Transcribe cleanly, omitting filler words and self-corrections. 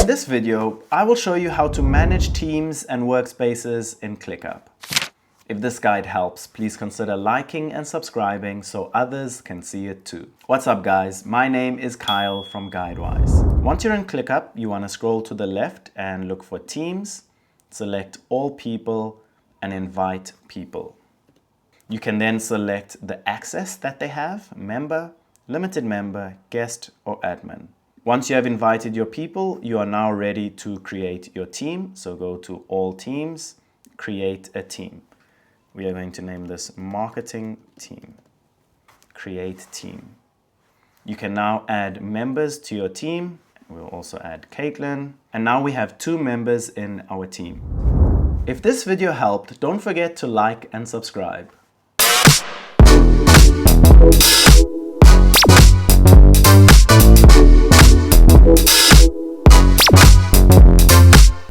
In this video, I will show you how to manage teams and workspaces in ClickUp. If this guide helps, please consider liking and subscribing so others can see it too. What's up guys, my name is Kyle from GuideWise. Once you're in ClickUp, you want to scroll to the left and look for Teams, select All People and Invite People. You can then select the access that they have, Member, Limited Member, Guest or Admin. Once you have invited your people, you are now ready to create your team. So go to All Teams, Create a Team. We are going to name this Marketing Team. Create Team. You can now add members to your team. We'll also add Caitlin. And now we have 2 members in our team. If this video helped, don't forget to like and subscribe.